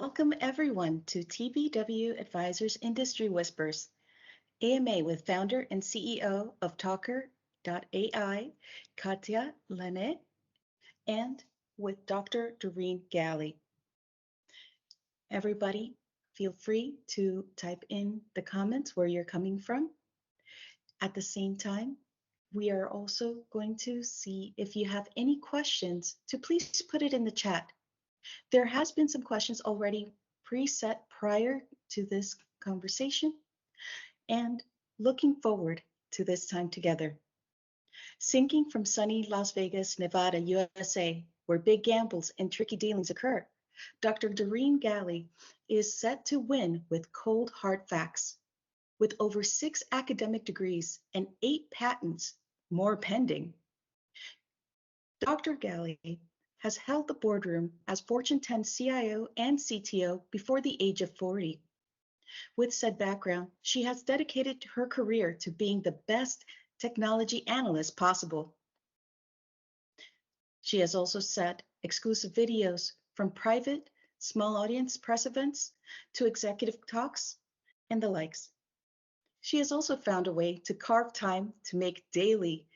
Welcome everyone to TBW Advisors Industry Whispers, AMA with founder and CEO of TalkR.AI Katya Lainé and with Dr. Doreen Galli. Everybody, feel free to type in the comments where you're coming from. At the same time, we are also going to see if you have any questions to please put it in the chat. There has been some questions already preset prior to this conversation and looking forward to this time together. Syncing from sunny Las Vegas, Nevada, USA, where big gambles and tricky dealings occur, Dr. Doreen Galli is set to win with cold hard facts. With over 6 academic degrees and 8 patents, more pending, Dr. Galli has held the boardroom as Fortune 10 CIO and CTO before the age of 40. With said background, she has dedicated her career to being the best technology analyst possible. She has also set exclusive videos from private, small audience press events to executive talks and the likes. She has also found a way to carve time to make daily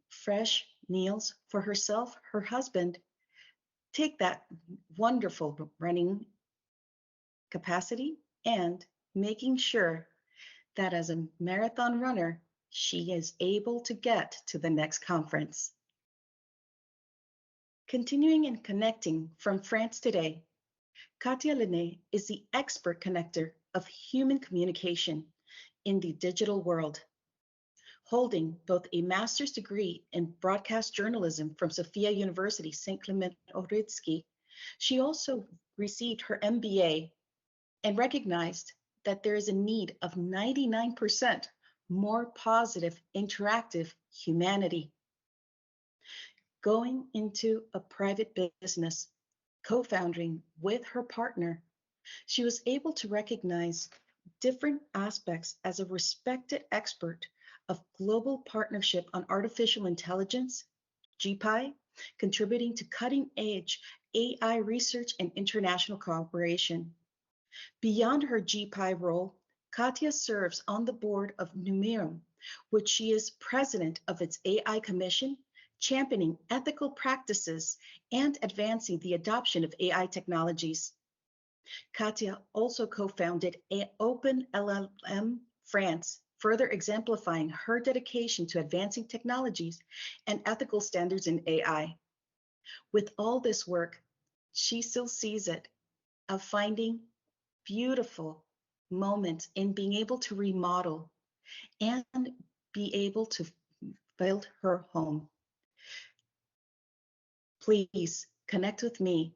fresh meals for herself, her husband, take that wonderful running capacity and making sure that as a marathon runner, she is able to get to the next conference. Continuing and connecting from France today, Katya Lainé is the expert connector of human communication in the digital world. Holding both a master's degree in broadcast journalism from Sophia University, St. Clement Oritsky, she also received her MBA and recognized that there is a need of 99% more positive, interactive humanity. Going into a private business, co-founding with her partner, she was able to recognize different aspects as a respected expert of global partnership on artificial intelligence, GPAI, contributing to cutting-edge AI research and international cooperation. Beyond her GPAI role, Katya serves on the board of Numeum, which she is president of its AI Commission, championing ethical practices and advancing the adoption of AI technologies. Katya also co-founded OpenLLM-France, further exemplifying her dedication to advancing technologies and ethical standards in AI. With all this work, she still sees it of finding beautiful moments in being able to remodel and be able to build her home. Please connect with me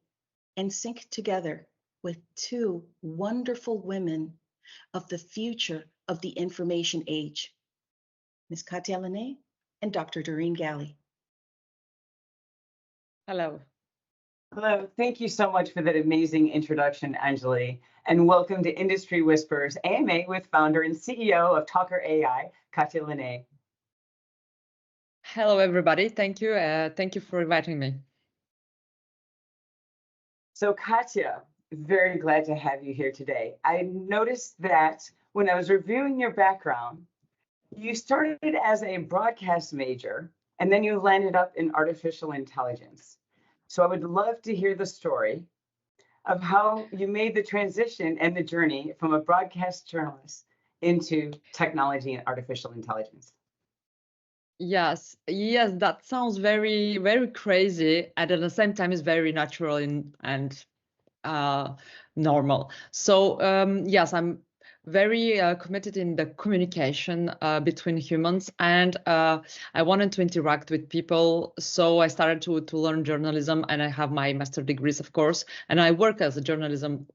and sync together with 2 wonderful women of the future of the information age, Ms. Katya Lainé and Dr. Doreen Galli. Hello. Hello, thank you so much for that amazing introduction, Angeli, and welcome to Industry Whispers, AMA with founder and CEO of TalkR.AI Katya Lainé. Hello, everybody. Thank you. Thank you for inviting me. So Katya, very glad to have you here today. I noticed that when I was reviewing your background, you started as a broadcast major, and then you landed up in artificial intelligence. So I would love to hear the story of how you made the transition and the journey from a broadcast journalist into technology and artificial intelligence. Yes, that sounds very, very crazy, and at the same time is very natural and normal. So yes, I'm very committed in the communication between humans, and I wanted to interact with people. So I started to learn journalism, and I have my master degrees, of course, and I work as a journalism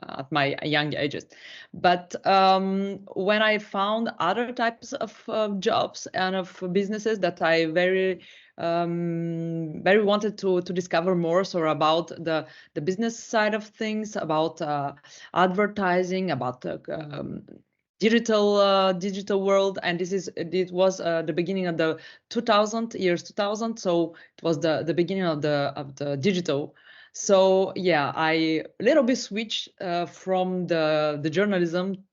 at my young ages. But when I found other types of jobs and of businesses that I very wanted to discover more, so about the business side of things, about advertising, about digital world, and it was the beginning of the 2000, so it was the beginning of the digital So yeah, I a little bit switched from the journalism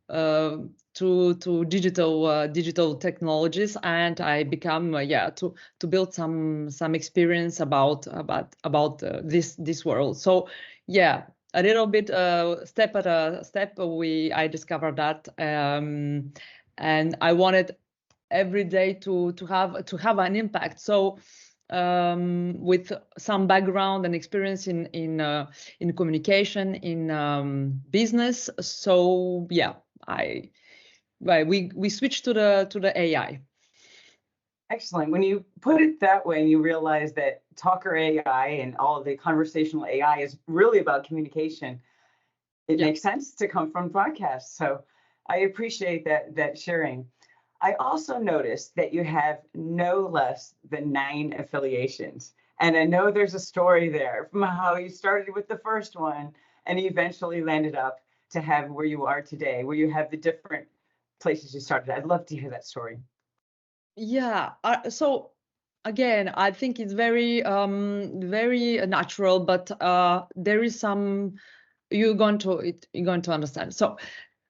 to digital technologies, and I become to build some experience about this world. So yeah, a little bit step at a step I discovered that, and I wanted every day to have an impact. So with some background and experience in communication, in business. So yeah, we switched to the AI. Excellent. When you put it that way and you realize that TalkR.AI and all of the conversational AI is really about communication, it makes sense to come from broadcast. So I appreciate that sharing. I also noticed that you have no less than 9 affiliations. And I know there's a story there from how you started with the first one and eventually landed up to have where you are today, where you have the different places you started. I'd love to hear that story. Yeah. So again, I think it's very natural, but there is some you're going to understand. So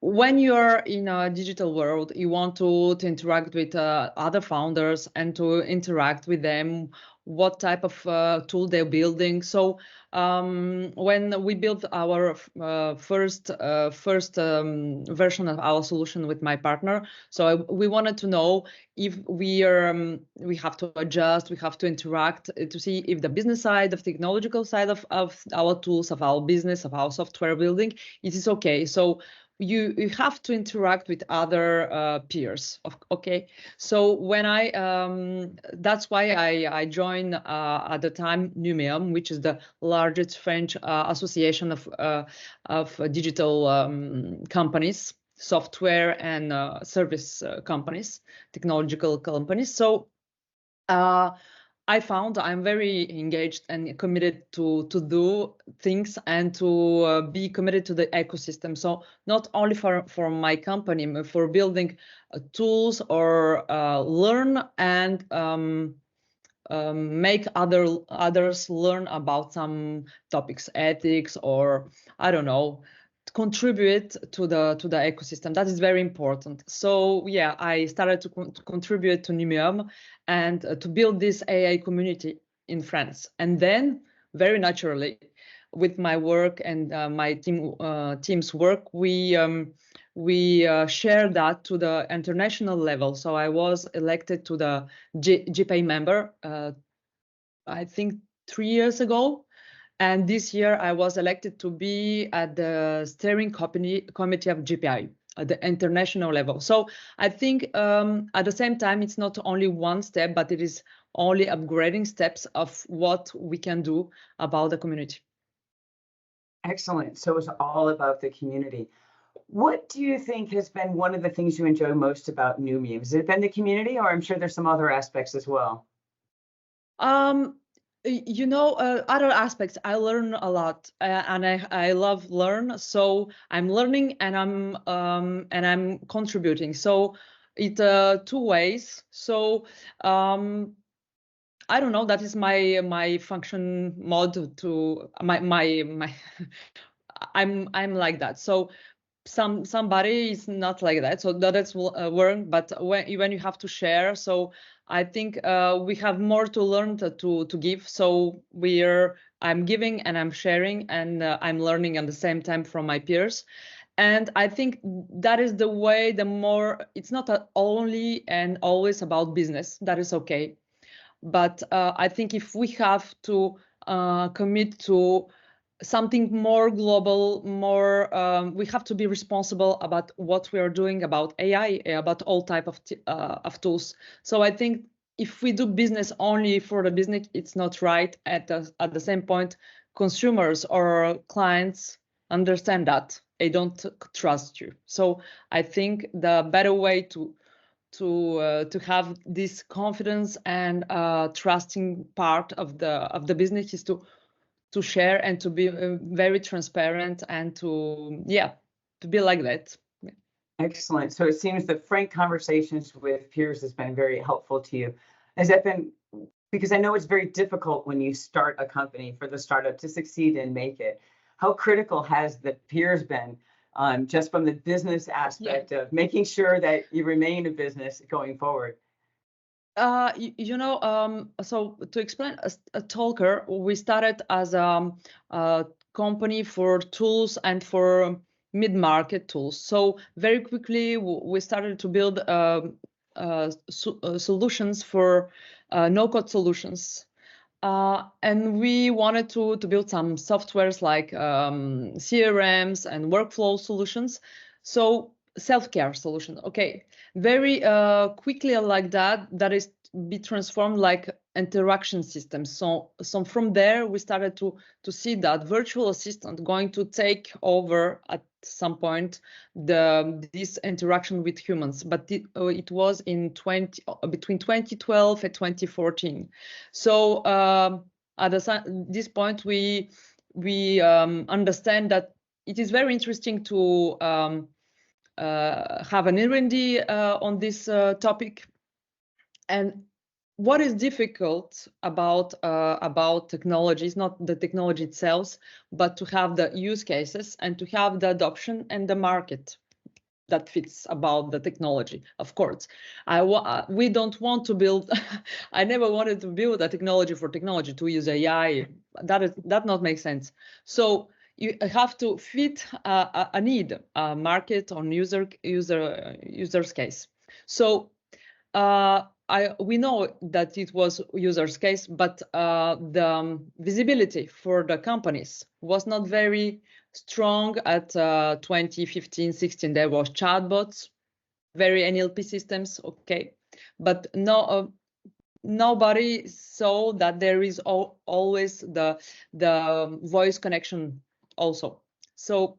when you're in a digital world, you want to interact with other founders and to interact with them, what type of tool they're building. So when we built our first version of our solution with my partner, so we wanted to know if we have to adjust, we have to interact to see if the business side, the technological side of our tools, of our business, of our software building, it is okay. So you have to interact with other peers. Okay, so when that's why I joined at the time Numeum, which is the largest French association of digital companies, software and service companies, technological companies. So I found I'm very engaged and committed to do things and to be committed to the ecosystem. So not only for my company, but for building tools or learn and make others learn about some topics, ethics, or I don't know, contribute to the ecosystem. That is very important. So yeah, I started to contribute to Numeum and to build this AI community in France. And then very naturally, with my work and my team's work, we shared that to the international level. So I was elected to the GPAI member, I think 3 years ago. And this year I was elected to be at the steering committee of GPAI at the international level. So I think at the same time, it's not only one step, but it is only upgrading steps of what we can do about the community. Excellent. So it's all about the community. What do you think has been one of the things you enjoy most about Numeum? Has it been the community, or I'm sure there's some other aspects as well? Other aspects, I learn a lot, and I love learn. So I'm learning and I'm contributing. So it two ways. So I don't know. That is my function mode to my I'm like that. So somebody is not like that, so that's work. But when you have to share, so I think we have more to learn to give. So I'm giving and I'm sharing and I'm learning at the same time from my peers. And I think that is the way. The more it's not only and always about business, that is okay. But I think if we have to commit to something more global, we have to be responsible about what we are doing about AI, about all type of tools. So I think if we do business only for the business, it's not right. At the same point, consumers or clients understand that they don't trust you. So I think the better way to have this confidence and trusting part of the business is to share and to be very transparent and to be like that. Excellent. So it seems that frank conversations with peers has been very helpful to you. Has that been Because I know it's very difficult when you start a company for the startup to succeed and make it. How critical has the peers been just from the business aspect of making sure that you remain a business going forward? So to explain, a Talker, we started as a company for tools and for mid-market tools. So very quickly, we started to build solutions for no-code solutions. And we wanted to build some softwares like CRMs and workflow solutions. So self-care solution. Okay, very quickly like that is be transformed like interaction systems. So from there we started to see that virtual assistant going to take over at some point this interaction with humans. But it was in between 2012 and 2014. So at this point we understand that it is very interesting to have an R&D on this topic. And what is difficult about technology is not the technology itself, but to have the use cases and to have the adoption and the market that fits about the technology. Of course, we don't want to build. I never wanted to build a technology for technology to use AI. That not makes sense. So you have to fit a need, a market on user's case. So we know that it was user's case, but the visibility for the companies was not very strong at 2015, 16. There was chatbots, very NLP systems, okay, but no. Nobody saw that there is always the voice connection also. So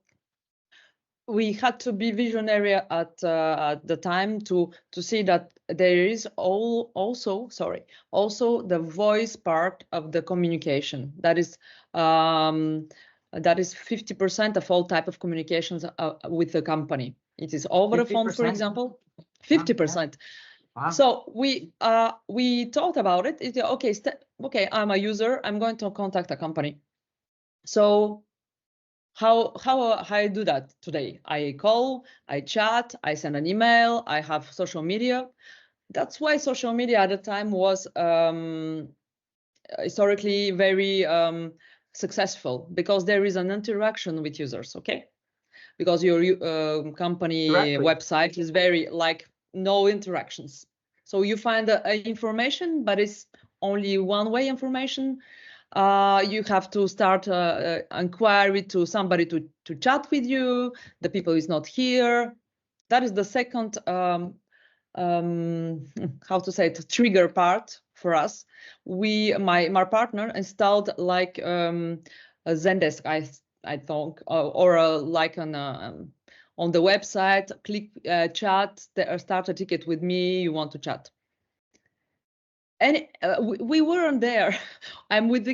we had to be visionary at the time to see that there is also the voice part of the communication. That is 50% of all type of communications with the company. It is over the phone, for example, 50%. Wow. So we thought about it. Okay, I'm a user. I'm going to contact a company. So how I do that today? I call, I chat, I send an email, I have social media. That's why social media at the time was historically very successful, because there is an interaction with users, okay? Because your company website is very like no interactions. So you find the information, but it's only one-way information. You have to start inquiry to somebody to chat with you. The people is not here. That is the second, how to say it, trigger part for us. My partner installed like a Zendesk, I think, or like on the website, click chat, start a ticket with me, you want to chat. And we weren't there. I'm with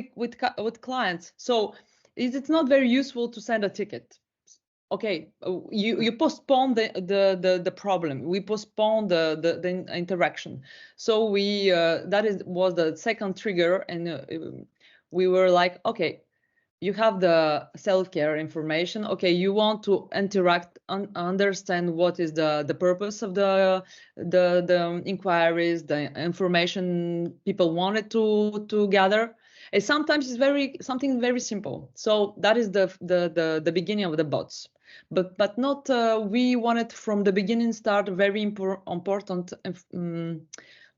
clients, so it's not very useful to send a ticket. Okay, you postpone the problem. We postpone the interaction. So was the second trigger, and we were like, okay, you have the self-care information. Okay, you want to interact, understand what is the purpose of the inquiries, the information people wanted to gather. And sometimes it's something very simple. So that is the beginning of the bots. But not we wanted from the beginning start a very important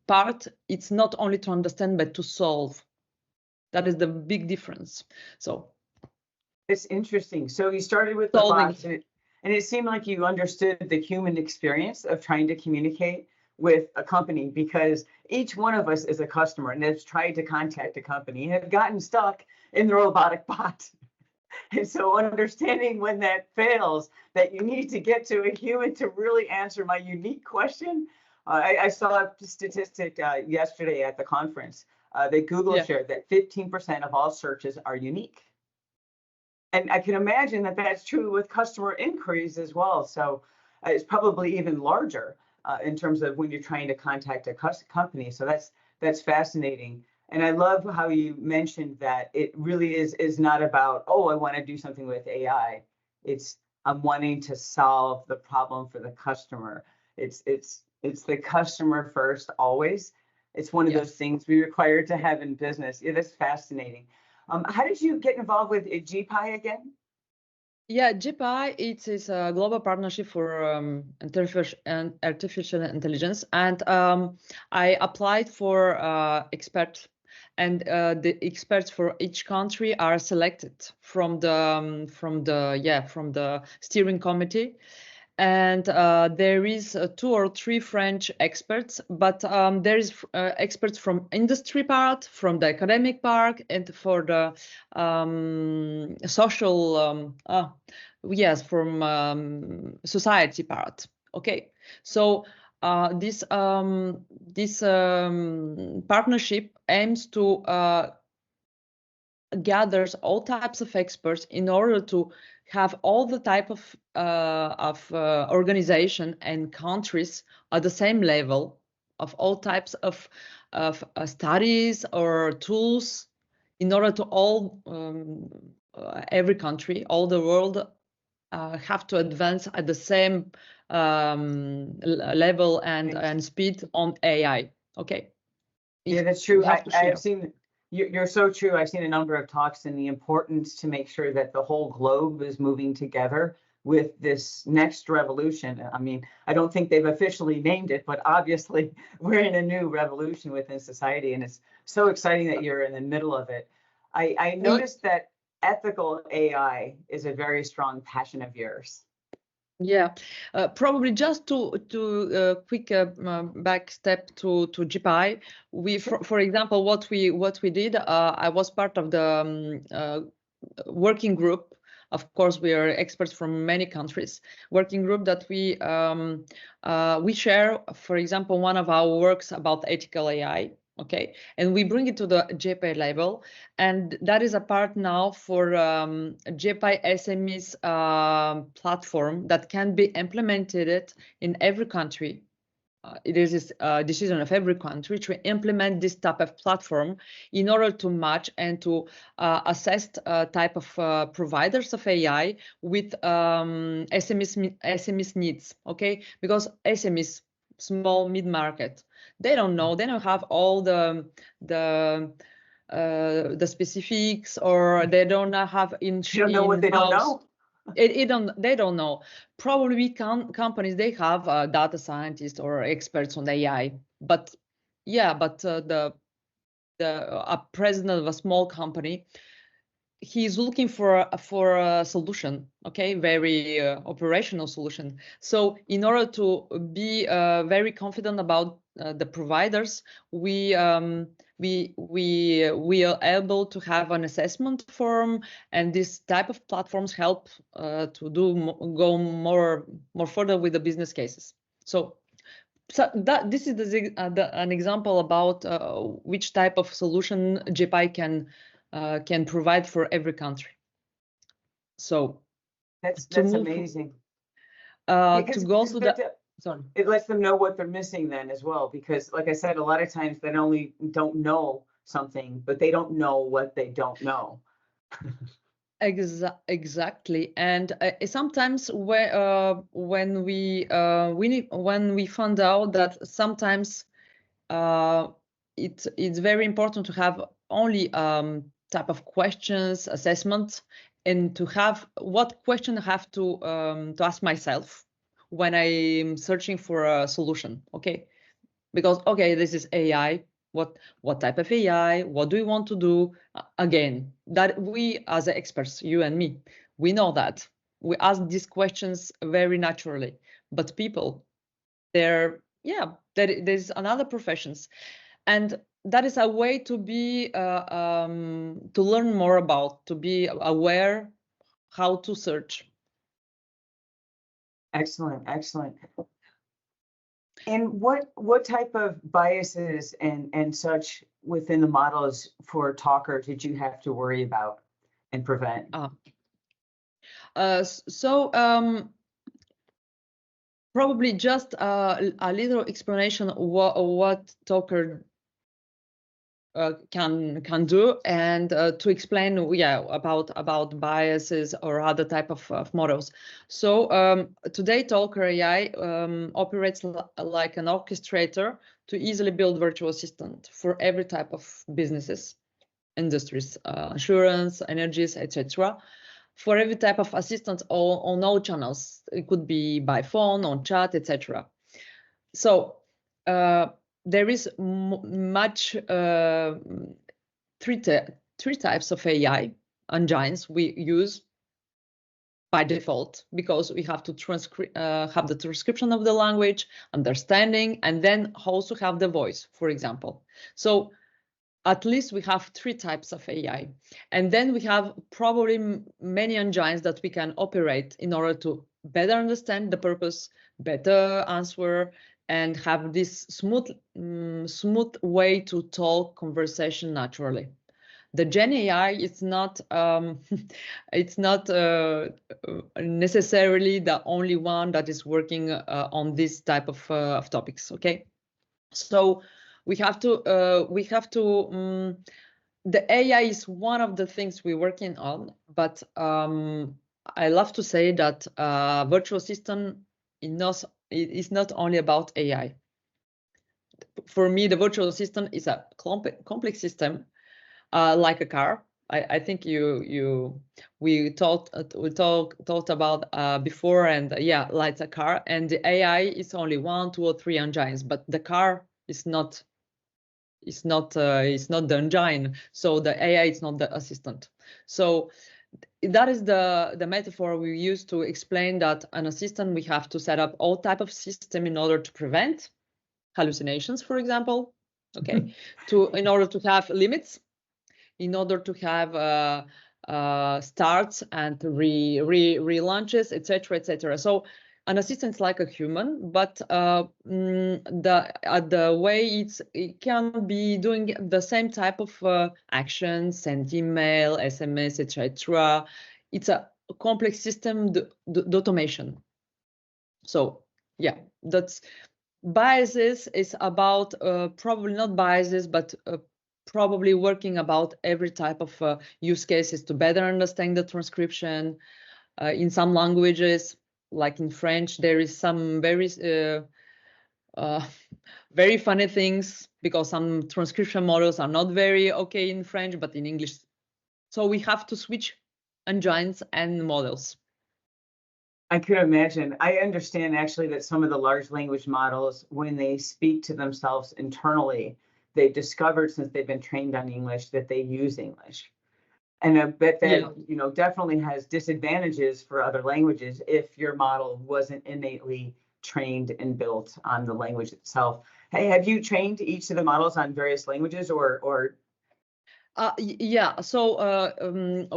part. It's not only to understand but to solve. That is the big difference. So it's interesting. So you started with the bots, and it seemed like you understood the human experience of trying to communicate with a company, because each one of us is a customer and has tried to contact a company and have gotten stuck in the robotic bot. And so understanding when that fails, that you need to get to a human to really answer my unique question. I saw a statistic yesterday at the conference that Google shared that 15% of all searches are unique. And I can imagine that that's true with customer inquiries as well. So it's probably even larger in terms of when you're trying to contact a company. So that's fascinating. And I love how you mentioned that it really is not about, oh, I want to do something with AI. It's I'm wanting to solve the problem for the customer. It's the customer first always. It's one of Yes. those things we require to have in business. Yeah, that's fascinating. How did you get involved with GPAI again? Yeah, GPAI, it is a global partnership for artificial intelligence, and I applied for experts, and the experts for each country are selected from the steering committee. And there is 2 or 3 French experts, but there is experts from industry part, from the academic part, and for the social, yes, from society part. Okay, so this partnership aims to gathers all types of experts in order to have all the type of organization and countries at the same level of all types of studies or tools in order to all every country, all the world have to advance at the same level and speed on AI. Okay. Yeah, that's true. We have to share. I've seen, you're so true. I've seen a number of talks and the importance to make sure that the whole globe is moving together with this next revolution. I mean, I don't think they've officially named it, but obviously we're in a new revolution within society, and it's so exciting that you're in the middle of it. I noticed that ethical AI is a very strong passion of yours. Yeah, probably just to quick back step to GPAI. We, for example, what we did. I was part of the working group. Of course, we are experts from many countries. Working group that we share, for example, one of our works about ethical AI. Okay, and we bring it to the GPAI level, and that is a part now for GPAI SMEs platform that can be implemented in every country. It is a decision of every country to implement this type of platform in order to match and to assess type of providers of AI with SMEs needs. Okay, because SMEs, small mid-market, they don't know, they don't have all the specifics, or they don't have You don't know what they don't know. They don't know. Probably companies, they have data scientists or experts on AI, but yeah, but the president of a small company, he's looking for a solution, okay, very operational solution. So in order to be very confident about the providers, we are able to have an assessment form, and this type of platforms help to go more further with the business cases. So this is an example about which type of solution GPAI can provide for every country. So that's amazing. To go to the sorry. It lets them know what they're missing then as well, because like I said, a lot of times they not only don't know something, but they don't know what they don't know. Exactly, and sometimes when we found out that sometimes it's very important to have only type of questions assessment, and to have what question I have to ask myself when I'm searching for a solution. Okay, because okay, this is AI. What type of AI? What do we want to do? Again, that we as experts, you and me, we know that we ask these questions very naturally. But people, there's another professions, and that is a way to be to learn more about, to be aware how to search. Excellent, excellent. And what type of biases and such within the models for TalkR did you have to worry about and prevent? Probably just a little explanation what TalkR can do, and to explain about biases or other type of models. So today TalkR.AI operates like an orchestrator to easily build virtual assistant for every type of businesses, industries, insurance, energies, etc. For every type of assistant on all channels. It could be by phone, on chat, etc. So there is three types of AI engines we use by default, because we have to have the transcription of the language, understanding, and then also have the voice, for example. So at least we have three types of AI. And then we have probably many engines that we can operate in order to better understand the purpose, better answer, and have this smooth way to talk conversation naturally. The Gen AI is not it's not necessarily the only one that is working on this type of topics. Okay, so we have to the AI is one of the things we're working on, but I love to say that virtual assistant is not only about AI. For me, the virtual assistant is a complex system, like a car. I think we talked about before, and like a car, and the AI is only 1, 2, or 3 engines, but the car is not. It's not the engine, so the AI is not the assistant. So that is the metaphor we use to explain that an assistant, we have to set up all type of system in order to prevent hallucinations, for example. Okay, in order to have limits, in order to have starts and relaunches, etc., etc. So an assistant is like a human, but the way it can be doing the same type of actions, send email, SMS, etc. It's a complex system, the automation. So yeah, that's biases is about probably not biases, but probably working about every type of use cases to better understand the transcription. In some languages, like in French, there is some very funny things, because some transcription models are not very okay in French, but in English. So we have to switch engines and models. I could imagine. I understand actually that some of the large language models, when they speak to themselves internally, they've discovered, since they've been trained on English, that they use English. And I bet that, definitely has disadvantages for other languages if your model wasn't innately trained and built on the language itself. Hey, have you trained each of the models on various languages or? Yeah, so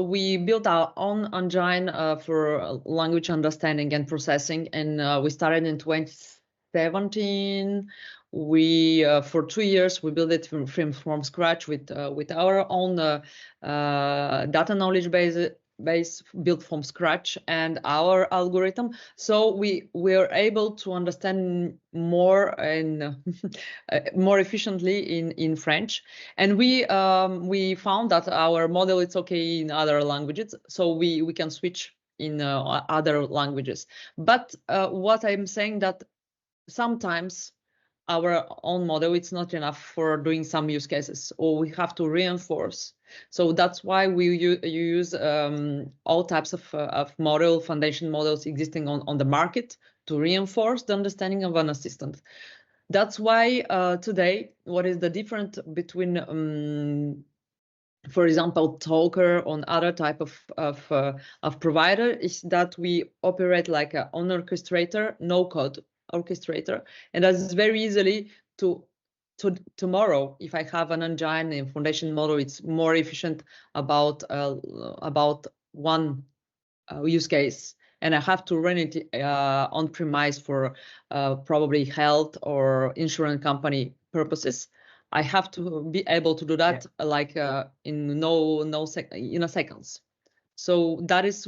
we built our own engine for language understanding and processing, and we started in 2017. We for 2 years we built it from scratch with our own data knowledge base built from scratch and our algorithm. So we were able to understand more and more efficiently in French, and we found that our model is okay in other languages, so we can switch in other languages. But what I'm saying that sometimes our own model, it's not enough for doing some use cases, or we have to reinforce. So that's why we use all types of model, foundation models existing on the market to reinforce the understanding of an assistant. That's why today, what is the difference between, for example, TalkR on other type of provider is that we operate like an orchestrator, no code orchestrator, and that's very easily to tomorrow. If I have an engine and foundation model, it's more efficient about one use case, and I have to run it on premise for probably health or insurance company purposes. I have to be able to do that like in in a seconds. So that is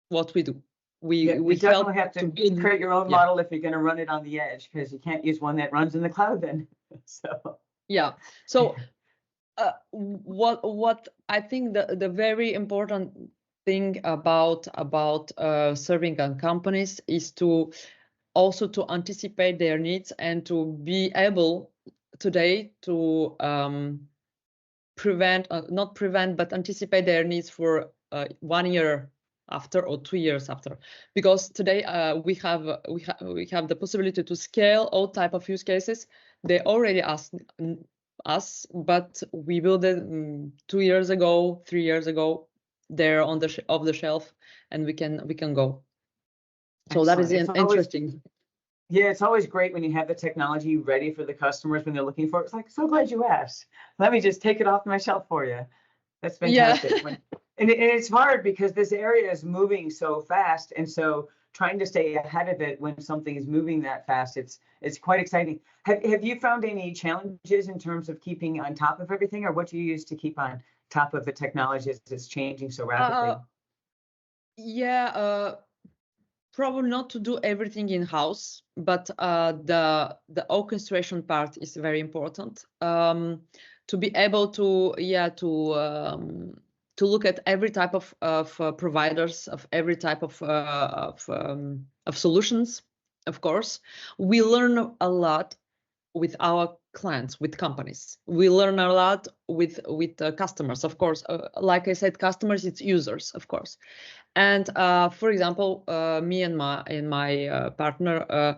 what we do. We definitely have to create your own model if you're going to run it on the edge, because you can't use one that runs in the cloud then. So Yeah. So what I think the very important thing about serving on companies is to also to anticipate their needs and to be able today to not prevent, but anticipate their needs for 1 year after or 2 years after, because today we have the possibility to scale all type of use cases. They already asked us, but we built it 2 years ago, 3 years ago. They're on the off the shelf, and we can go. So that is interesting. Yeah, it's always great when you have the technology ready for the customers when they're looking for it. It's like, so glad you asked. Let me just take it off my shelf for you. That's fantastic. Yeah. And it's hard because this area is moving so fast. And so trying to stay ahead of it when something is moving that fast, it's quite exciting. Have you found any challenges in terms of keeping on top of everything, or what do you use to keep on top of the technology as it's changing so rapidly? Yeah. Probably not to do everything in-house, but the orchestration part is very important. To be able to to look at every type of providers, of every type of solutions. Of course, we learn a lot with our clients, with companies. We learn a lot with customers, of course. Like I said, customers, it's users, of course. And for example, me and my partner,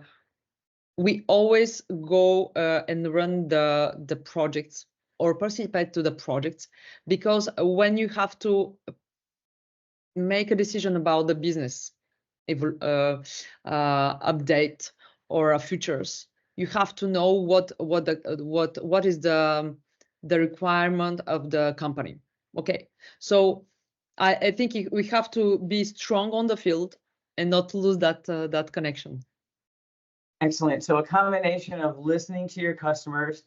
we always go and run the projects or participate to the projects, because when you have to make a decision about the business update or futures, you have to know what is the requirement of the company. Okay, so I think we have to be strong on the field and not lose that connection. Excellent. So a combination of listening to your customers,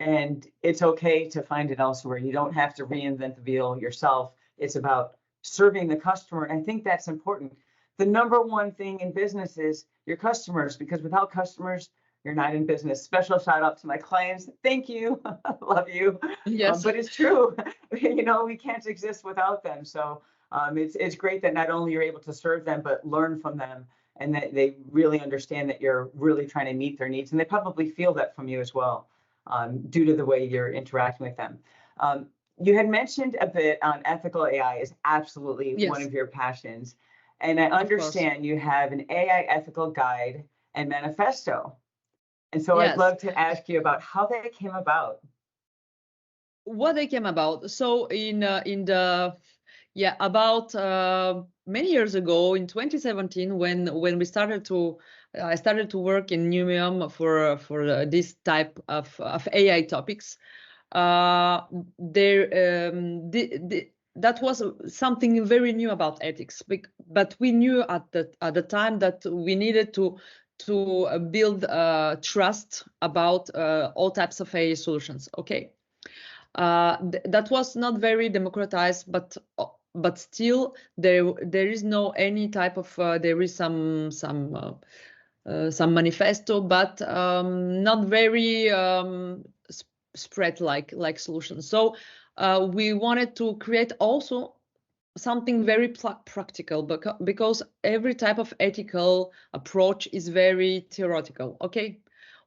and it's okay to find it elsewhere. You don't have to reinvent the wheel yourself. It's about serving the customer. And I think that's important. The number one thing in business is your customers, because without customers, you're not in business. Special shout out to my clients. Thank you. Love you. Yes. But it's true. You know, we can't exist without them. So it's great that not only you're able to serve them, but learn from them, and that they really understand that you're really trying to meet their needs. And they probably feel that from you as well, due to the way you're interacting with them. You had mentioned a bit on ethical AI is absolutely one of your passions. And I understand you have an AI ethical guide and manifesto. And so I'd love to ask you about how that came about. What they came about. So about many years ago, in 2017, when we started to I started to work in Numeum for this type of AI topics. That was something very new about ethics, but we knew at the time that we needed to build trust about all types of AI solutions. Okay, that was not very democratized, but still there is no any type of there is some manifesto, but not very spread like solutions. So we wanted to create also something very practical, because every type of ethical approach is very theoretical. Okay,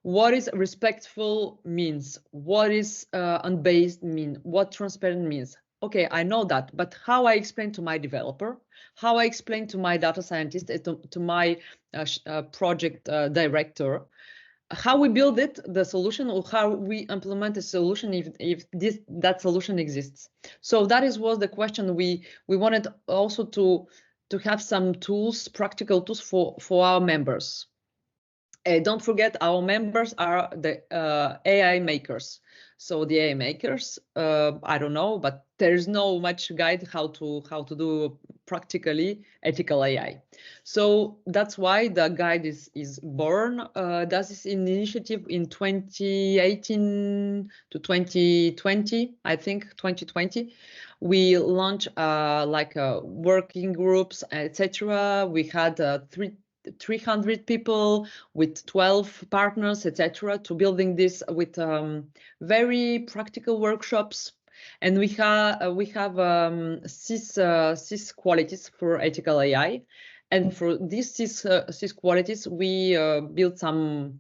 what is respectful means, what is unbiased mean, what transparent means. Okay, I know that, but how I explain to my developer, how I explain to my data scientist, to my project director, how we build the solution, or how we implement a solution if that solution exists. So that was the question. We wanted also to have some tools, practical tools for our members. Don't forget, our members are the AI makers. So the AI makers, I don't know, but there's no much guide how to do practically ethical AI. So that's why the guide is born. That is an initiative in 2018 to 2020, I think 2020. We launched working groups, etc. We had 300 people with 12 partners, etc., to building this with very practical workshops. And we have six qualities for ethical AI, and for these six qualities, we built some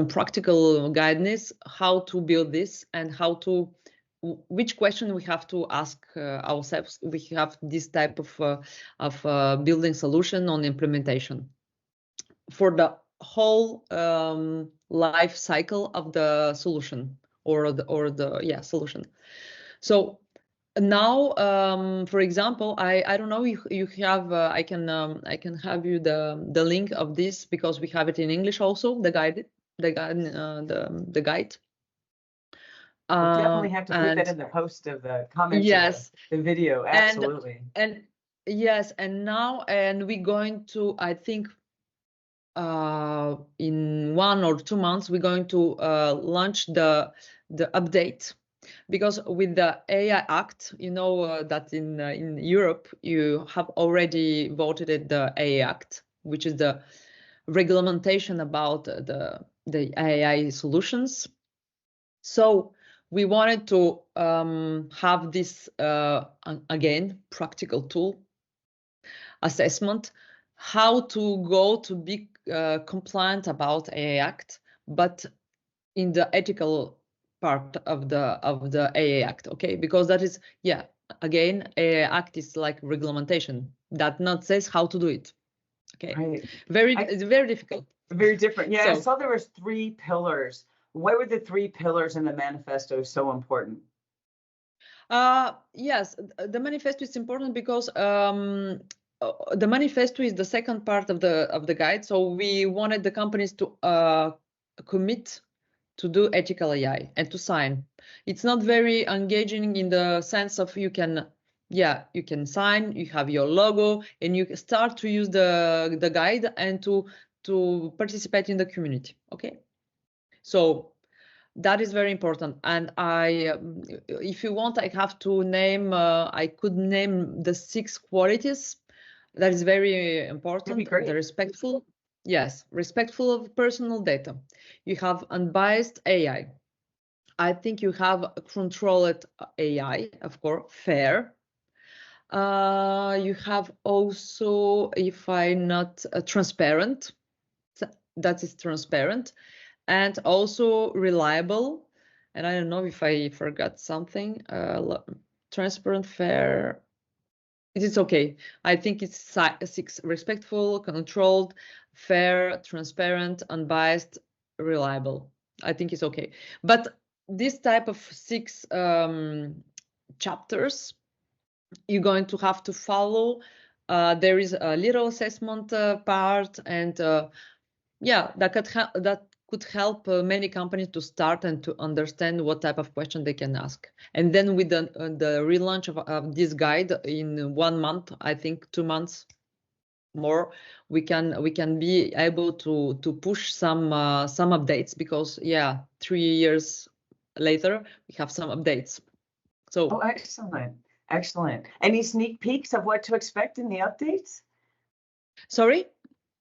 practical guidance how to build this and which question we have to ask ourselves. We have this type of building solution on implementation for the whole life cycle of the solution or the solution. So now, for example, I don't know if you have I can have you the link of this, because we have it in English also, the guide. We'll definitely have to put that in the post of the comments. Yes, the video, absolutely. And yes, and now, and we're going to, I think, in 1 or 2 months, we're going to launch the update, because with the AI Act, you know that in Europe you have already voted the AI Act, which is the regulation about the AI solutions. So we wanted to have this again practical tool assessment, how to go to be compliant about AI Act, but in the ethical part of the AI Act, okay? Because that is, again, AI Act is like regulation that not says how to do it, okay? Right. It's very difficult. Very different. Yeah, So, I saw there was 3 pillars. Why were the 3 pillars in the manifesto so important? Yes, the manifesto is important because the manifesto is the second part of the guide. So we wanted the companies to commit to do ethical AI and to sign. It's not very engaging in the sense of you can sign, you have your logo, and you start to use the guide and to participate in the community. Okay, so that is very important. And if you want, I have to name. I could name the 6 qualities. That is very important. That'd be great. The respectful. Yes, respectful of personal data. You have unbiased AI. I think you have controlled AI, of course, fair. You have also, if I'm not transparent, that is transparent, and also reliable. And I don't know if I forgot something. Transparent, fair. It is okay. I think it's 6: respectful, controlled, fair, transparent, unbiased, reliable. I think it's okay. But this type of 6 chapters, you're going to have to follow. There is a little assessment part, and that could help many companies to start and to understand what type of question they can ask. And then with the relaunch of this guide in 1 month, I think 2 months more, we can be able to push some updates, because 3 years later we have some updates. So excellent. Any sneak peeks of what to expect in the updates? Sorry?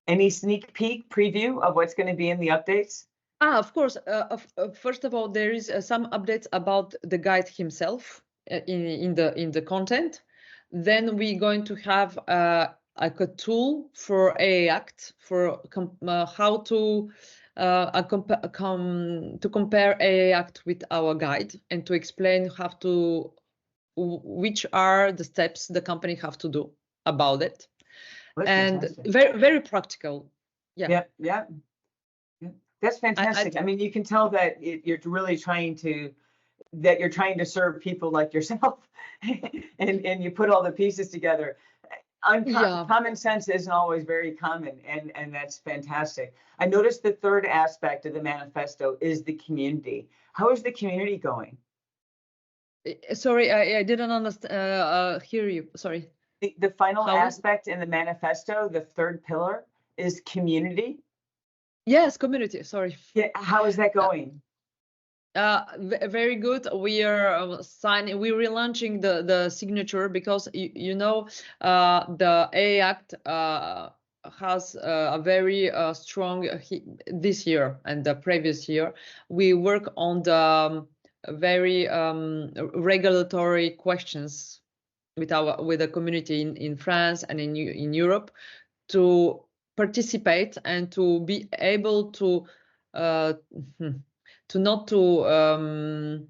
Any sneak peek preview of what's going to be in the updates? Of course. First of all, there is some updates about the guide himself in the content. Then we're going to have like a tool for AI Act for how to compare AI Act with our guide, and to explain which are the steps the company have to do about it. That's and fantastic. very practical. Yeah. That's fantastic. I mean, you can tell that you're really trying to serve people like yourself, and you put all the pieces together. Common sense isn't always very common, and that's fantastic. I noticed the 3rd aspect of the manifesto is the community. How is the community going? Sorry, I didn't understand. Hear you. Sorry. The final aspect in the manifesto, the 3rd pillar, is community. Yes, community. Sorry. Yeah, how is that going? Very good. We are signing. We're relaunching the signature because you know the AI Act has a very strong this year and the previous year. We work on the very regulatory questions with the community in France and in Europe to participate and to be able to not to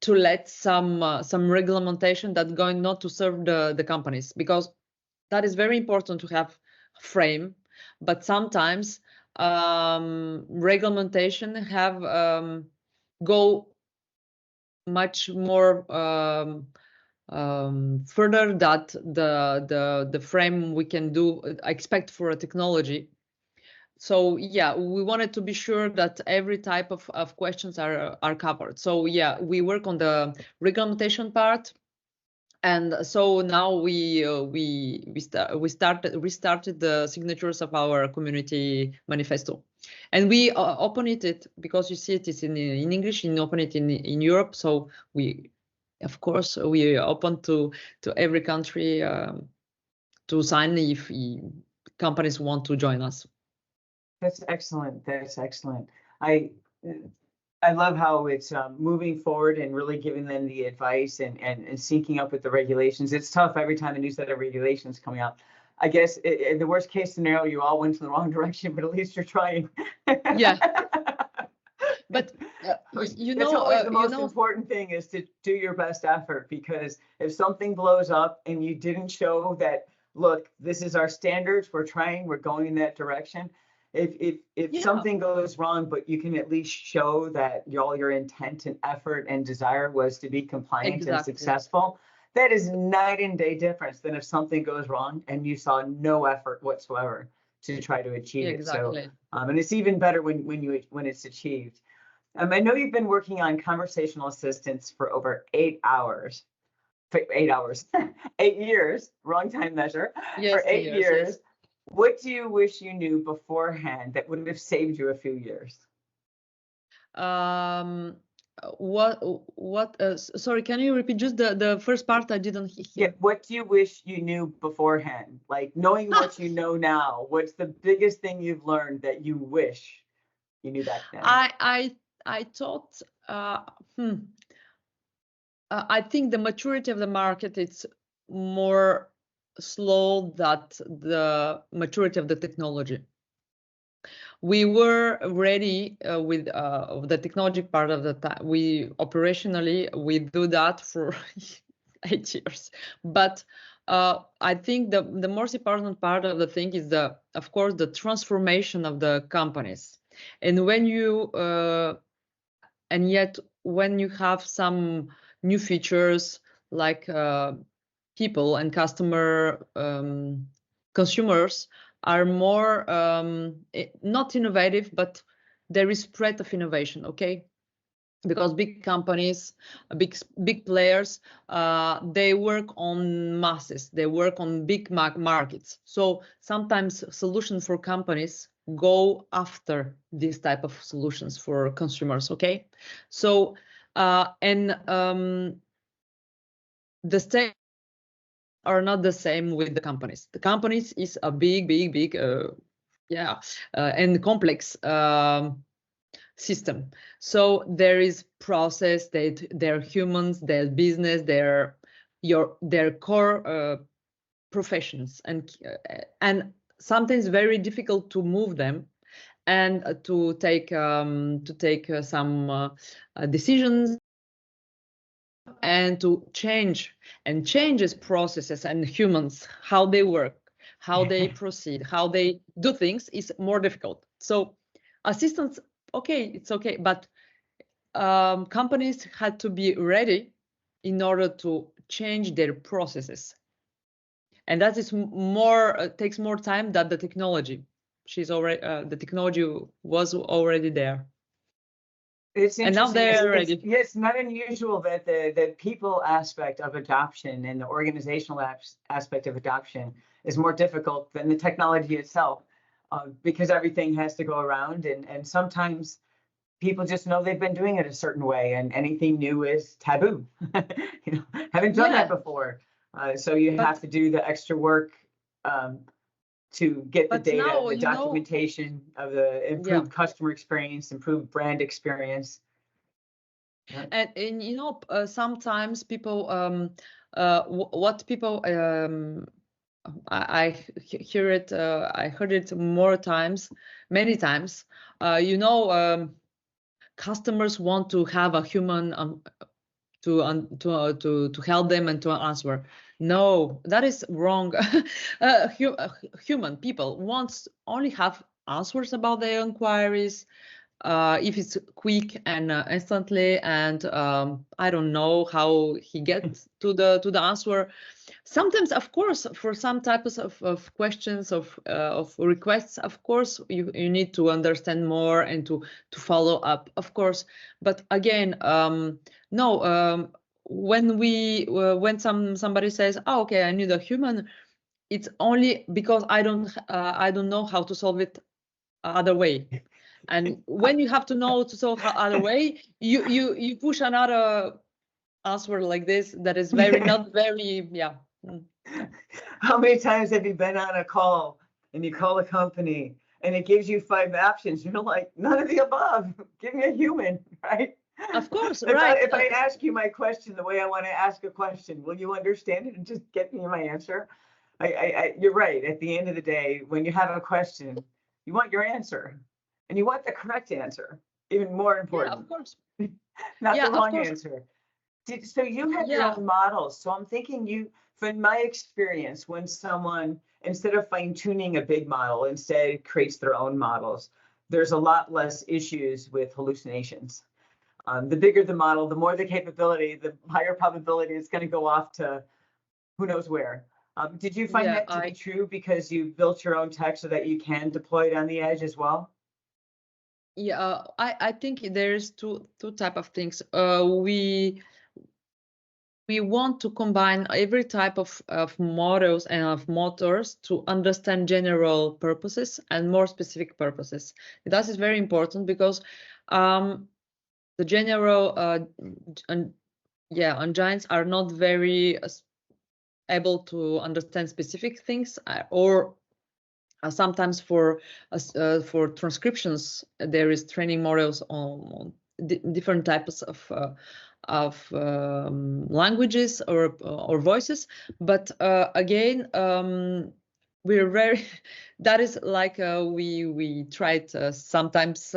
let some regulation that's going not to serve the companies, because that is very important to have frame, but sometimes regulation have go much more further that the frame we can do expect for a technology. So yeah, we wanted to be sure that every type of questions are covered. So yeah, we work on the regulation part, and so now we restarted the signatures of our community manifesto, and we open it because you see it is in English, and open it in Europe. So we, of course, we are open to every country to sign if companies want to join us. That's excellent. That's excellent. I love how it's moving forward and really giving them the advice and syncing up with the regulations. It's tough every time a new set of regulations coming out. I guess in the worst case scenario, you all went in the wrong direction, but at least you're trying. Yeah. But you know, it's always the most important thing is to do your best effort, because if something blows up and you didn't show that, look, this is our standards, we're trying, we're going in that direction. If something goes wrong, but you can at least show that all your intent and effort and desire was to be compliant and successful, that is night and day difference than if something goes wrong and you saw no effort whatsoever to try to achieve it. So, and it's even better when it's achieved. I know you've been working on conversational assistants for over 8 hours. 8 hours, 8 years, wrong time measure. Yes, for 8 years. Yes. What do you wish you knew beforehand that would have saved you a few years? Sorry, can you repeat just the first part? I didn't hear. Yeah, what do you wish you knew beforehand? Like, knowing what you know now, what's the biggest thing you've learned that you wish you knew back then? I thought, I think the maturity of the market, it's more slow than the maturity of the technology. We were ready with the technology part of the time. We operationally, we do that for 8 years. But I think the most important part of the thing is of course, the transformation of the companies. And when you, and yet when you have some new features like people and consumers are more not innovative, but there is spread of innovation, okay? Because big companies, big players, they work on masses, they work on big markets. So sometimes solutions for companies go after this type of solutions for consumers, okay? So the stakes are not the same with the companies. The companies is a big and complex system. So there is process, they're humans, their business, their core professions, and sometimes very difficult to move them and to take some decisions and to changes processes and humans, how they work, how they proceed, how they do things is more difficult. So assistants, okay, it's okay, but companies had to be ready in order to change their processes, and that is more takes more time than the technology. The technology was already there. It's interesting. And now they're ready. It's not unusual that the people aspect of adoption and the organizational aspect of adoption is more difficult than the technology itself, because everything has to go around, and sometimes people just know they've been doing it a certain way, and anything new is taboo. Haven't done that before. So you have to do the extra work to get the data, now, the documentation of the improved customer experience, improved brand experience. And sometimes people, what people, I hear it, I heard it many times. Customers want to have a human to help them and to answer. No, that is wrong. Human people wants only have answers about their inquiries. If it's quick and instantly, and I don't know how he gets to the answer. Sometimes, of course, for some types of questions, of requests, of course, you need to understand more and to follow up, of course. But again, no. When somebody says, "Oh, okay, I need a human," it's only because I don't know how to solve it other way. And when you have to know to solve other way, you push another answer like this that is not very. How many times have you been on a call and you call a company and it gives you 5 options? You're like, none of the above. Give me a human, right? Of course, right. If I ask you my question the way I want to ask a question, will you understand it and just get me my answer? You're right. At the end of the day, when you have a question, you want your answer, and you want the correct answer. Even more important. Yeah, of course. Not the wrong answer. So you have your own models. So I'm thinking from my experience, when someone, instead of fine-tuning a big model, instead creates their own models, there's a lot less issues with hallucinations. The bigger the model, the more the capability, the higher probability it's going to go off to who knows where. Did you find that to be true because you built your own tech so that you can deploy it on the edge as well? Yeah, I think there's two type of things. We want to combine every type of models and of motors to understand general purposes and more specific purposes. That is very important because the general engines are not very able to understand specific things, or sometimes for transcriptions there is training models on different types of languages or voices. But again, we're very that is like we tried sometimes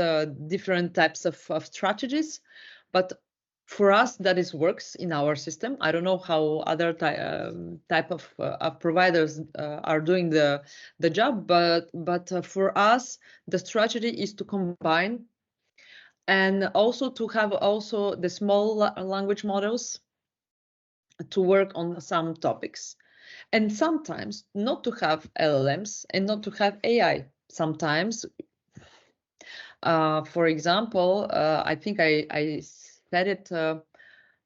different types of strategies, but for us that works in our system. I don't know how other type of providers are doing the job, but for us the strategy is to combine, and also to have also the small language models to work on some topics, and sometimes not to have LLMs and not to have AI. Sometimes, for example, I think I said it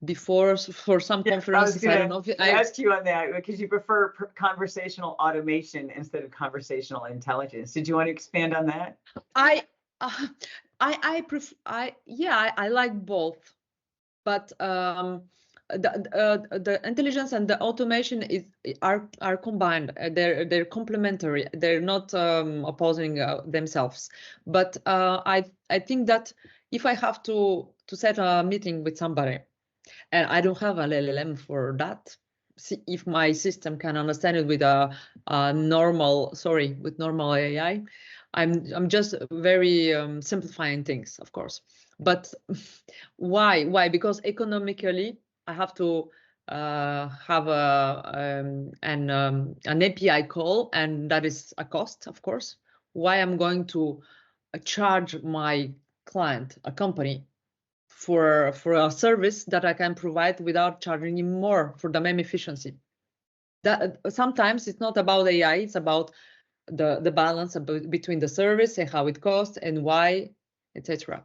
before for some conferences. I don't know if I asked you on that because you prefer conversational automation instead of conversational intelligence. Did you want to expand on that? I like both, but the intelligence and the automation are combined. They're complementary. They're not opposing themselves. But I think that if I have to set a meeting with somebody, and I don't have an LLM for that, if my system can understand it with normal AI, I'm just very simplifying things, of course. But why? Because economically, I have to have an API call, and that is a cost, of course. Why I'm going to charge my client, a company, for a service that I can provide without charging him more for the same efficiency? That sometimes it's not about AI, it's about the balance between the service and how it costs and why, etc.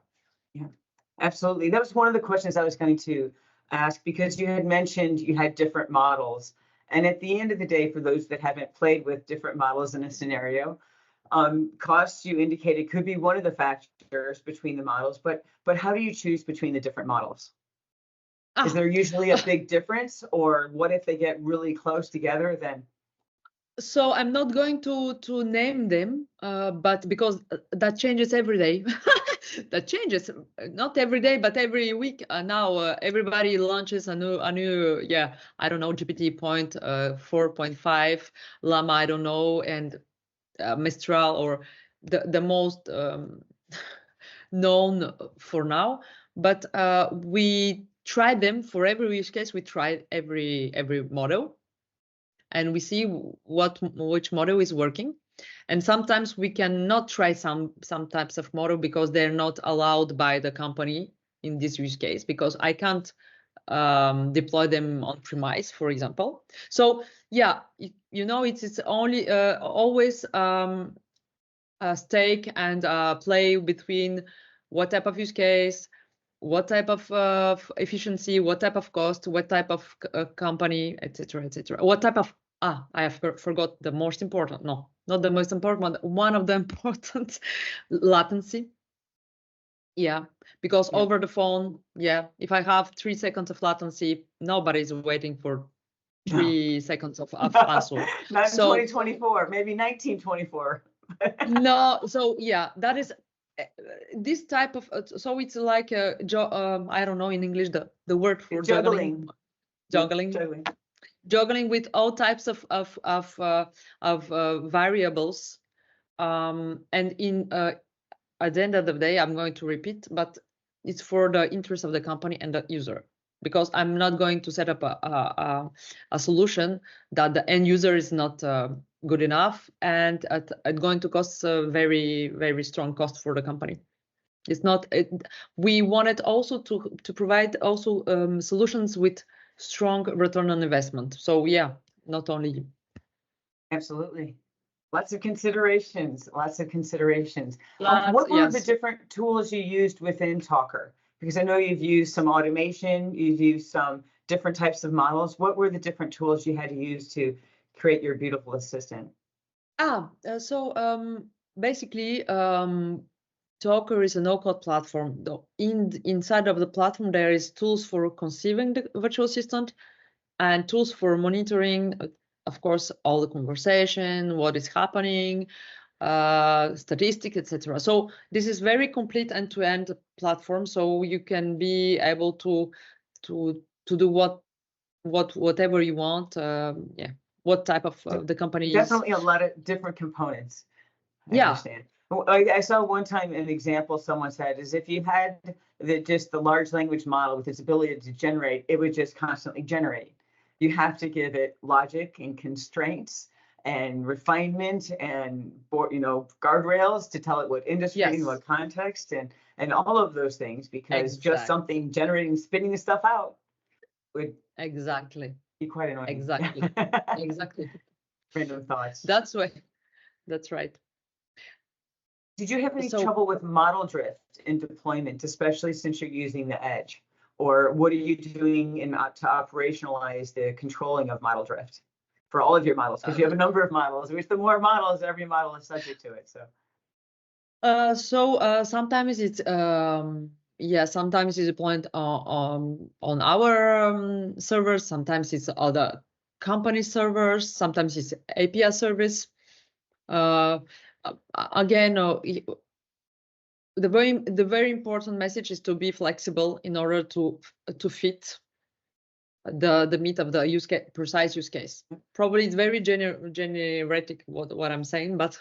Yeah, absolutely. That was one of the questions I was going to ask, because you had mentioned you had different models. And at the end of the day, for those that haven't played with different models in a scenario, Costs, you indicated, could be one of the factors between the models, but how do you choose between the different models? Is there usually a big difference, or what if they get really close together then? So I'm not going to name them, but because that changes every day. That changes not every day, but every week. Now everybody launches a new yeah, I don't know, GPT 4.5, Llama, I don't know, and Mistral, or the most known for now. But we try them for every use case. We try every model, and we see which model is working. And sometimes we cannot try some types of model because they're not allowed by the company in this use case, because I can't deploy them on premise, for example. So yeah, you know, it's only always a stake and play between what type of use case, what type of efficiency, what type of cost, what type of company, etc., etc. What type of I have forgot the most important. No, not the most important. One of the important, latency. Yeah, because over the phone, yeah, if I have 3 seconds of latency, nobody's waiting for 3 seconds of answer. Not in 2024, maybe 1924. No, so yeah, that is this type of so it's like a I don't know in English the word for juggling with all types of variables, and in at the end of the day, I'm going to repeat, but it's for the interest of the company and the user, because I'm not going to set up a solution that the end user is not good enough, and it's going to cost a very, very strong cost for the company. It's not. We wanted also to provide also solutions with strong return on investment. So yeah, not only. Absolutely. Lots of considerations, lots of considerations. Lots, what were yes. the different tools you used within TalkR? Because I know you've used some automation, you've used some different types of models. What were the different tools you had to use to create your beautiful assistant? Basically, TalkR is a no-code platform. Inside of the platform, there is tools for conceiving the virtual assistant and tools for monitoring, of course, all the conversation, what is happening, statistics, etc. So this is very complete end-to-end platform. So you can be able to do whatever you want. Yeah, what type of the company is. Definitely a lot of different components. I understand. I saw one time an example someone said is if you had just the large language model with its ability to generate, it would just constantly generate. You have to give it logic and constraints and refinement and guardrails to tell it what industry and what context and all of those things, because just something generating, spitting the stuff out would be quite annoying. Exactly. Random thoughts. That's right. Did you have any trouble with model drift in deployment, especially since you're using the edge? Or what are you doing to operationalize the controlling of model drift for all of your models? Because you have a number of models, which the more models, every model is subject to it. Sometimes it's sometimes it's deployed on our servers, sometimes it's other company servers, sometimes it's API service. Again, the very important message is to be flexible in order to fit the meat of the precise use case. Probably it's very generic what I'm saying, but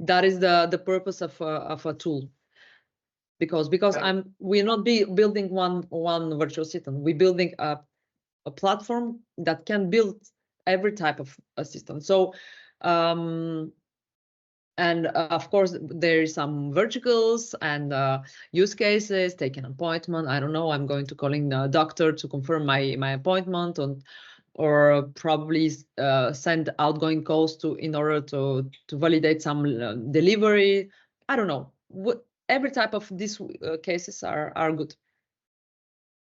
that is the purpose of a tool. Because we're not building one virtual assistant. We're building a platform that can build every type of assistant. So and of course, there is some verticals and use cases, take an appointment. I don't know, I'm going to calling the doctor to confirm my appointment, or probably send outgoing calls in order to validate some delivery. I don't know. Every type of these cases are good.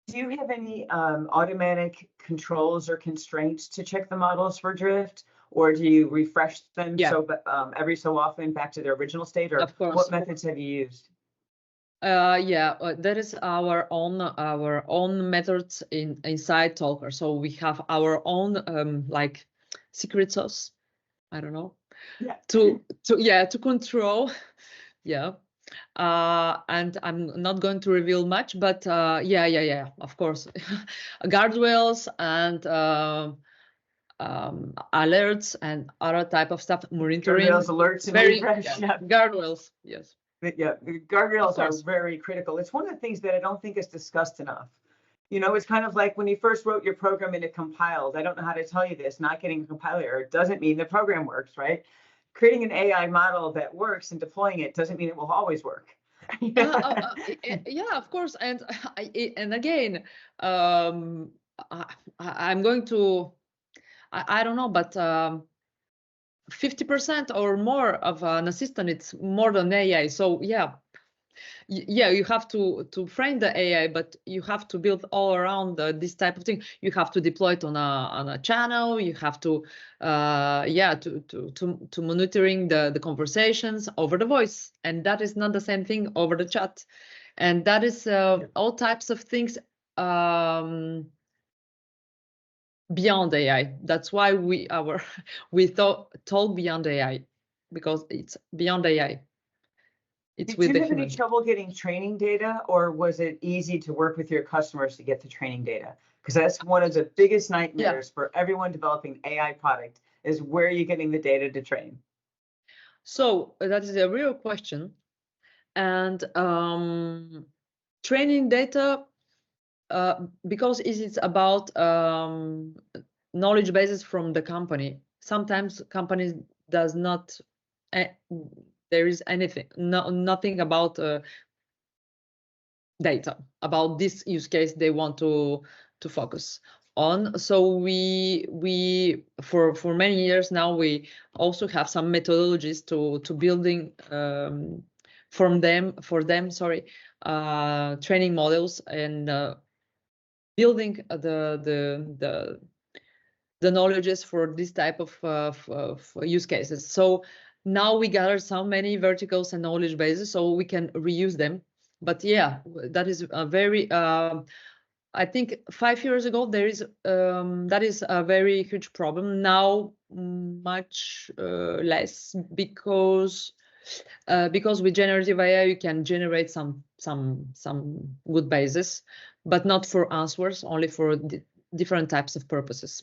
Do you have any automatic controls or constraints to check the models for drift? or do you refresh them Yeah. every so often back to their original state, or Of course. what methods have you used? That is our own methods inside TalkR. So we have our own like secret sauce. I don't know. Yeah. To control. Yeah. And I'm not going to reveal much, but yeah, of course. Guardrails and alerts and other type of stuff, monitoring. Guardrails, alerts, and Very refresh. Yeah. Guardrails, yes. Yeah, guardrails are very critical. It's one of the things that I don't think is discussed enough. You know, it's kind of like when you first wrote your program and it compiled. I don't know how to tell you this. Not getting a compiler error doesn't mean the program works, right? Creating an AI model that works and deploying it doesn't mean it will always work. Yeah, of course. And again, I'm going to, I don't know, but 50% or more of an assistant, it's more than AI. So yeah, you have to train the AI, but you have to build all around this type of thing. You have to deploy it on a channel. You have to to monitoring the conversations over the voice, and that is not the same thing over the chat, and that is all types of things beyond AI. That's why we talk beyond AI, because it's beyond AI. It's Did with you the have any human. trouble getting training data, or was it easy to work with your customers to get the training data? Because that's one of the biggest nightmares for everyone developing AI product, is where you're getting the data to train. So that is a real question. And training data, because it's about knowledge bases from the company. Sometimes companies does not, there is nothing about data about this use case they want to focus on. So we for many years now, we also have some methodologies to building for them training models and building the knowledges for this type of use cases. So now we gather so many verticals and knowledge bases, so we can reuse them. But yeah, that is a very I think 5 years ago that is a very huge problem. Now much less, because with generative AI you can generate some good bases, but not for answers, only for different types of purposes.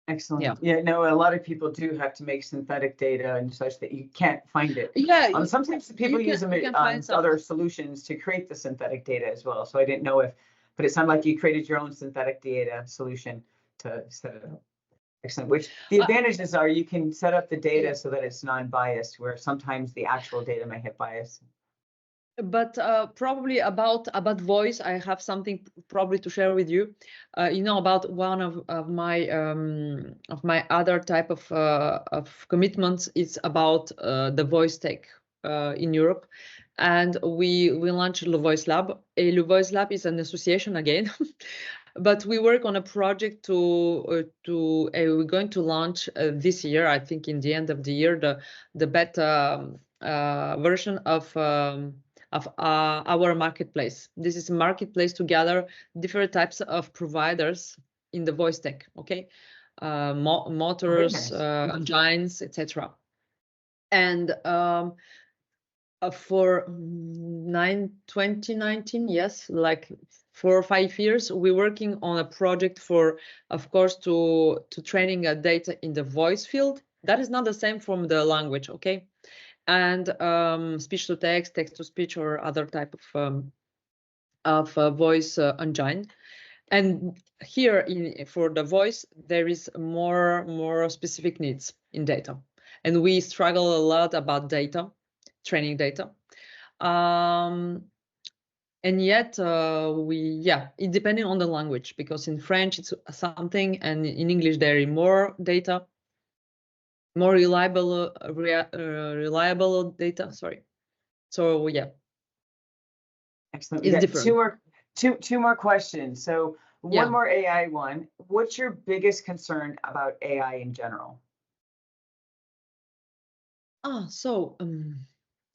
Excellent. Yeah, no, a lot of people do have to make synthetic data and such that you can't find it. Yeah. Sometimes people use them on other solutions to create the synthetic data as well. So I didn't know but it sounded like you created your own synthetic data solution to set it up. Excellent. Which the advantages are you can set up the data so that it's non-biased, where sometimes the actual data may have bias. But probably about voice, I have something probably to share with you. About one of my other type of commitments is about the voice tech in Europe, and we launched Le Voice Lab. Le Voice Lab is an association again. But we work on a project we're going to launch this year, I think in the end of the year, the beta version of our marketplace. This is a marketplace to gather different types of providers in the voice tech, okay? Motors, engines, etc. And for 2019, yes, like 4 or 5 years, we're working on a project for, of course, to training data in the voice field. That is not the same from the language, okay? And speech to text, text to speech, or other type of voice engine. And here for the voice, there is more specific needs in data, and we struggle a lot about data, training data. And yet it depending on the language, because in French it's something, and in English there is more data, more reliable data. Sorry. So yeah. Excellent. It's different. Two more questions. So one more AI one. What's your biggest concern about AI in general? So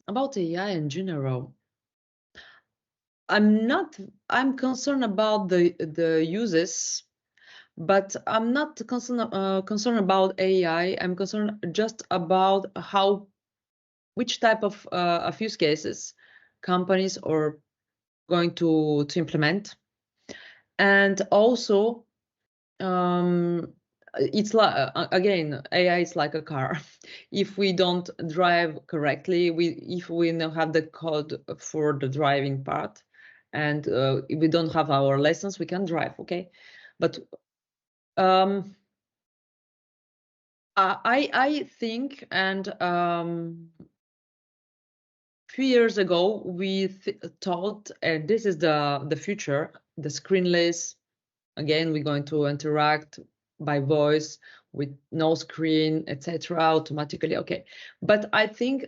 about AI in general, I'm concerned about the uses, but I'm not concerned about AI. I'm concerned just about which type of use cases companies are going to implement. And also, it's like again, AI is like a car. If we don't drive correctly, if we don't have the code for the driving part, and if we don't have our lessons, we can drive, okay? But I think, and few years ago we thought, and this is the future, the screenless. Again, we're going to interact by voice with no screen, etc., automatically. Okay, but I think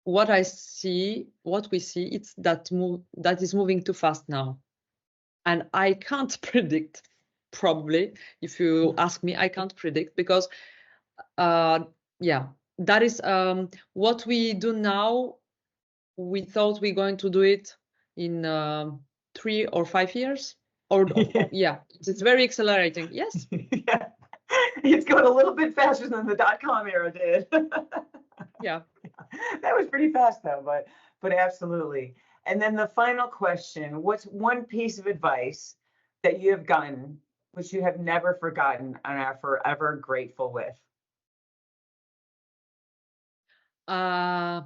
what we see, it's that is moving too fast now, and I can't predict. Probably, if you ask me, I can't predict because, yeah, that is what we do now. We thought we're going to do it in 3 or 5 years. Yeah, it's very accelerating. Yes. Yeah. It's going a little bit faster than the .com era did. Yeah. That was pretty fast though, but absolutely. And then the final question, what's one piece of advice that you have gotten which you have never forgotten and are forever grateful with? I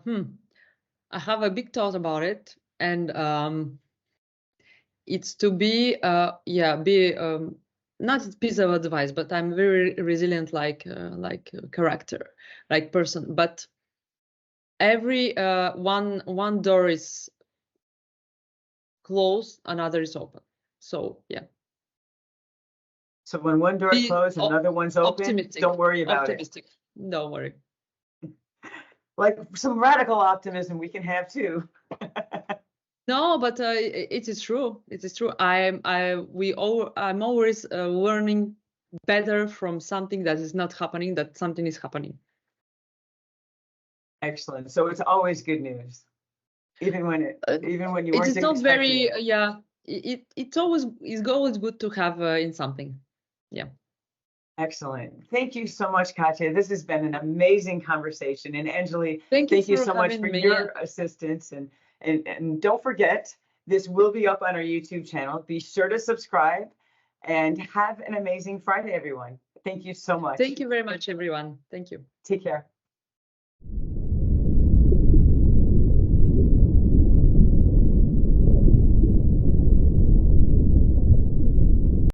have a big thought about it, and it's to be not a piece of advice, but I'm very resilient, like character, like person. But every one door is closed, another is open. So yeah. So when one door is closed, another one's open. Optimistic. Don't worry about optimistic. it. Don't worry. Like some radical optimism we can have too. No, but it is true. It is true. I'm always learning better from something that is not happening, that something is happening. Excellent. So it's always good news, even when you weren't it is not very it. Yeah. It's always good to have in something. Yeah. Excellent. Thank you so much, Katya. This has been an amazing conversation. And Angeli, thank you so much for your assistance. And don't forget, this will be up on our YouTube channel. Be sure to subscribe and have an amazing Friday, everyone. Thank you so much. Thank you very much, everyone. Thank you. Take care.